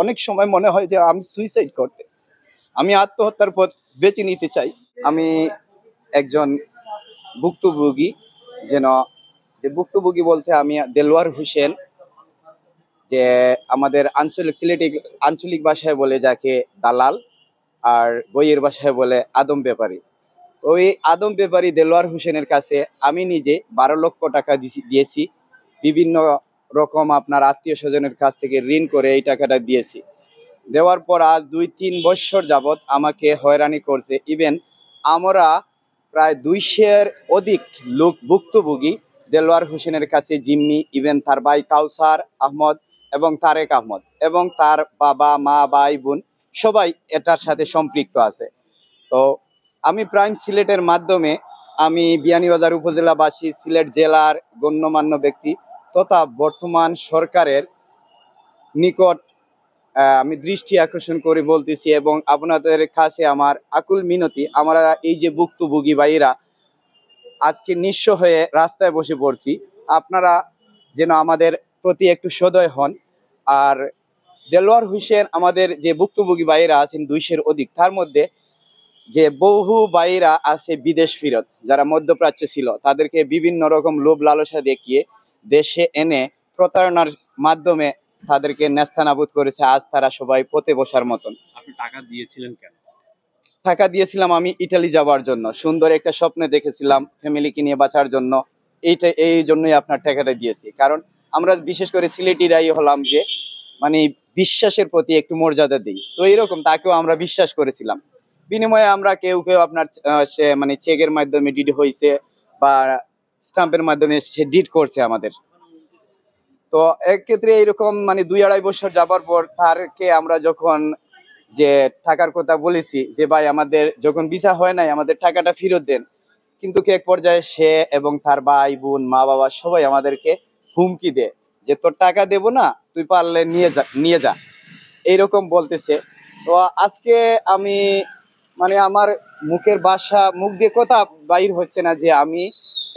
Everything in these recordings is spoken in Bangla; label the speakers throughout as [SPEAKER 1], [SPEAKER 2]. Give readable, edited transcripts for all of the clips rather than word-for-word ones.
[SPEAKER 1] অনেক সময় মনে হয় যে আমি সুইসাইড করতে, আমি আত্মহত্যার পথ বেছে নিতে চাই। আমি একজন ভুক্তভোগী, যেন যে ভুক্তভোগী বলতে আমি দেলোয়ার হোসেন, যে আমাদের আঞ্চলিক ভাষায় বলে যাকে দালাল, আর বইয়ের ভাষায় বলে আদম ব্যাপারী। ওই আদম ব্যাপারী দেলোয়ার হোসেনের কাছে আমি নিজে 12 লক্ষ টাকা দিয়েছি। বিভিন্ন রকম আপনার আত্মীয় স্বজনের কাছ থেকে ঋণ করে এই টাকাটা দিয়েছি। দেওয়ার পর আজ 2-3 বছর যাবৎ আমাকে হয়রানি করছে। ইভেন আমরা প্রায় 200-এর অধিক লোক ভুক্তভোগী দেলোয়ার হোসেনের কাছে জিম্মি, ইভেন তার ভাই কাউসার আহমদ এবং তারেক আহমদ এবং তার বাবা মা ভাই বোন সবাই এটার সাথে সম্পৃক্ত আছে। তো আমি প্রাইম সিলেটের মাধ্যমে আমি বিয়ানীবাজার উপজেলাবাসী, সিলেট জেলার গণ্যমান্য ব্যক্তি তথা বর্তমান সরকারের নিকট আমি দৃষ্টি আকর্ষণ করে বলতেছি এবং আপনাদের কাছে আমার আকুল মিনতি, আমরা এই যে ভুক্তভোগী ভাইয়েরা আজকে নিঃস্ব হয়ে রাস্তায় বসে পড়ছি, আপনারা যেন আমাদের প্রতি একটু সদয় হন। আর দেলোয়ার হোসেন আমাদের যে ভুক্তভোগী ভাইয়েরা আছেন 200-এর অধিক, তার মধ্যে যে বহু ভাইয়েরা আছে বিদেশ ফিরত, যারা মধ্যপ্রাচ্যে ছিল, তাদেরকে বিভিন্ন রকম লোভ লালসা দেখিয়ে দেশে এনে প্রতারণার মাধ্যমে তাদেরকে নেস্তানাবুদ করেছে। আজ তারা সবাই পথে বসার মতন।
[SPEAKER 2] আপনি টাকা দিয়েছিলেন কেন?
[SPEAKER 1] টাকা দিয়েছিলাম আমি ইটালি যাওয়ার জন্য, সুন্দর একটা স্বপ্নে দেখেছিলাম ফ্যামিলিকে নিয়ে বাঁচার জন্য। এই জন্যই আপনার টাকাটা দিয়েছি, কারণ আমরা বিশেষ করে সিলেটিরাই হলাম যে মানে বিশ্বাসের প্রতি একটু মর্যাদা দিই। তো এইরকম তাকেও আমরা বিশ্বাস করেছিলাম। বিনিময়ে আমরা কেউ কেউ আপনার সে মানে চেকের মাধ্যমে ডিড হয়েছে বা স্টাম্পের মাধ্যমে সে ডিড করছে আমাদের। তো এক ক্ষেত্রে এইরকম মানে 2-2.5 বছর যাবার পর তারকে আমরা যখন যে টাকার কথা বলেছি যে ভাই আমাদের যখন ভিসা হয় নাই আমাদের টাকাটা ফেরত দেন, কিন্তু এক পর্যায়ে সে এবং তার ভাই বোন মা বাবা সবাই আমাদেরকে হুমকি দেয় যে তোর টাকা দেব না, তুই পারলে নিয়ে যা এইরকম বলতেছে। তো আজকে আমি মানে আমার মুখ দিয়ে কথা বাইর হচ্ছে না যে আমি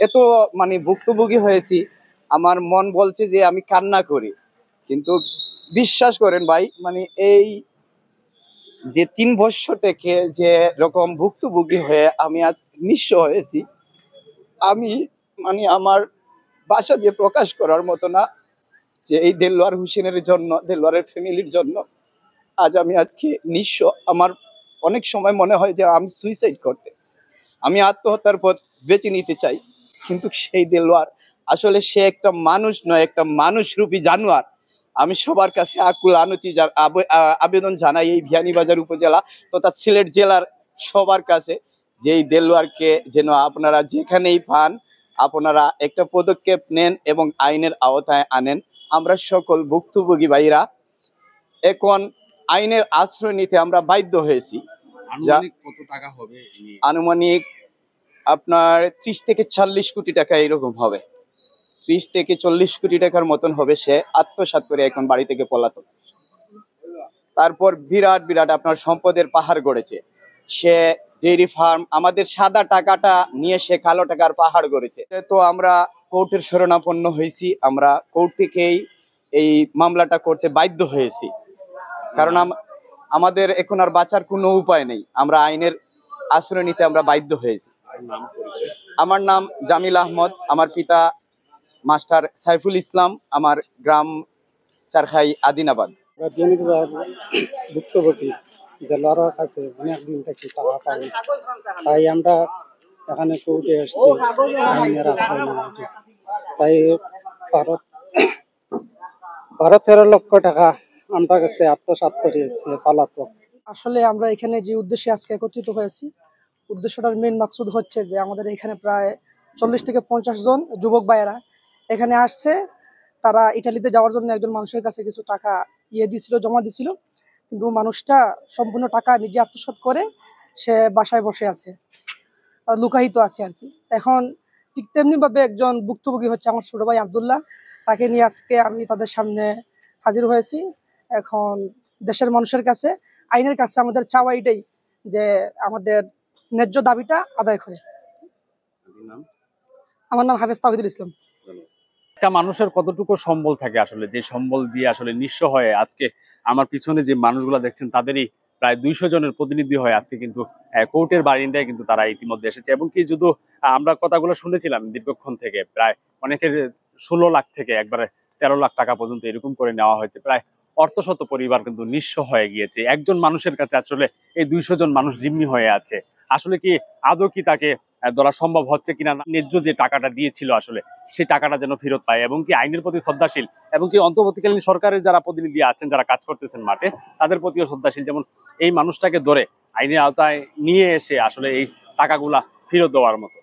[SPEAKER 1] এত মানে ভুক্তভোগী হয়েছি। আমার মন বলছে যে আমি কান্না করি, কিন্তু বিশ্বাস করেন ভাই, মানে এই যে 3 বছর থেকে যে রকম ভুক্তভোগী হয়ে আমি আজ নিঃস্ব হয়েছি, আমি মানে আমার ভাষা দিয়ে প্রকাশ করার মতো না যে এই দেলোয়ার হোসেনের জন্য, দেলোয়ারের ফ্যামিলির জন্য আজ আমি আজকে নিঃস্ব। আমার অনেক সময় মনে হয় যে আমি সুইসাইড করতে, আমি আত্মহত্যার পথ বেছে নিতে চাই, কিন্তু সেই দেলোয়ার আসলে সে একটা মানুষ নয়, একটা মানুষরূপী জানোয়ার। আমি সবার কাছে আকুল আনতি আবেদন জানাই এই বিয়ানীবাজার উপজেলা তথা সিলেট জেলার সবার কাছে যে এই দেলোয়ারকে যেন আপনারা যেখানেই পান আপনারা একটা পদক্ষেপ নেন এবং আইনের আওতায় আনেন। আমরা সকল ভুক্তভোগী ভাইরা এখন আইনের আশ্রয় নিতে আমরা বাধ্য হয়েছি।
[SPEAKER 2] আনুমানিক কত টাকা হবে?
[SPEAKER 1] আনুমানিক আপনার 30 থেকে 40 কোটি টাকা এরকম হবে। 30 থেকে 40 কোটি টাকার মতন হবে। সে আত্মসাৎ করে এখন বাড়ি থেকে পলাতক। তারপর বিরাট বিরাট আপনার সম্পদের পাহাড় গড়েছে সে। ডেইরি ফার্ম, আমাদের সাদা টাকাটা নিয়ে সে কালো টাকার পাহাড় গড়েছে। তো আমরা কোর্টের শরণাপন্ন হয়েছি, আমরা কোর্ট থেকেই এই মামলাটা করতে বাধ্য হয়েছি, কারণ আমাদের এখন আর বাঁচার কোনো উপায় নেই। আমরা আইনের আশ্রয় নিতে আমরা বাধ্য হয়েছি। আমার নাম জামিল আহমদ, আমার পিতা মাস্টার সাইফুল ইসলাম, আমার গ্রাম চারখাই আদিনাবাদ।
[SPEAKER 3] ভুক্তভোগী দেলোয়ারের কাছে অনেকদিন থেকে টাকা পাই, তাই আমরা এখানে কোর্টে এসছি আইনের আশ্রয় নিতে। তাই 12-13 লক্ষ টাকা আমরা কাছে আত্মসাৎ করে পালাতক।
[SPEAKER 4] আসলে আমরা এখানে যে উদ্দেশ্যে আজকে একত্রিত হয়েছি, উদ্দেশ্যটার মেন মাকসুদ হচ্ছে যে আমাদের এখানে প্রায় 40 থেকে 50 জন যুবক ভাইয়েরা এখানে আসছে। তারা ইটালিতে যাওয়ার জন্য একজন মানুষের কাছে কিছু টাকা জমা দিছিল, কিন্তু মানুষটা সম্পূর্ণ টাকা নিজে আত্মসাৎ করে সে বাসায় বসে আছে, লুকায়িত আছে আর কি। এখন ঠিক তেমনিভাবে একজন ভুক্তভোগী হচ্ছে আমার ছোট ভাই আবদুল্লাহ, তাকে নিয়ে আজকে আমি তাদের সামনে হাজির হয়েছি। এখন দেশের মানুষের কাছে, আইনের কাছে আমাদের চাওয়া এটাই যে আমাদের ন্যায্য দাবিটা আদায় করে। আমার নাম হাফেজ তাওহিদুল ইসলাম।
[SPEAKER 2] একটা মানুষের কতটুকু সম্বল থাকে আসলে, যে সম্বল দিয়ে আসলে নিঃস্ব হয়ে আজকে আমার পিছনে যে মানুষগুলো দেখছেন তাদেরই প্রায় 200 জনের প্রতিনিধি হয়ে আজকে কিন্তু কোর্টের বারিন্দায় কিন্তু তারা ইতিমধ্যে এসেছে। এবং কি যদি আমরা কথাগুলো শুনেছিলাম দীর্ঘক্ষণ থেকে, প্রায় অনেকের 16 লাখ থেকে একবারে 13 লাখ টাকা পর্যন্ত এরকম করে নেওয়া হয়েছে। প্রায় অর্ধশত পরিবার কিন্তু নিঃস্ব হয়ে গিয়েছে। একজন মানুষের কাছে আসলে এই 200 জন মানুষ জিম্মি হয়ে আছে। আসলে কি আদৌ কি তাকে ধরা সম্ভব হচ্ছে কিনা, ন্যায্য যে টাকাটা দিয়েছিল আসলে সেই টাকাটা যেন ফেরত পায়, এবং কি আইনের প্রতি শ্রদ্ধাশীল, এবং কি অন্তর্বর্তীকালীন সরকারের যারা প্রতিনিধি আছেন, যারা কাজ করতেছেন মাঠে, তাদের প্রতিও শ্রদ্ধাশীল, যেমন এই মানুষটাকে ধরে আইনের আওতায় নিয়ে এসে আসলে এই টাকাগুলা ফেরত দেওয়ার মতো।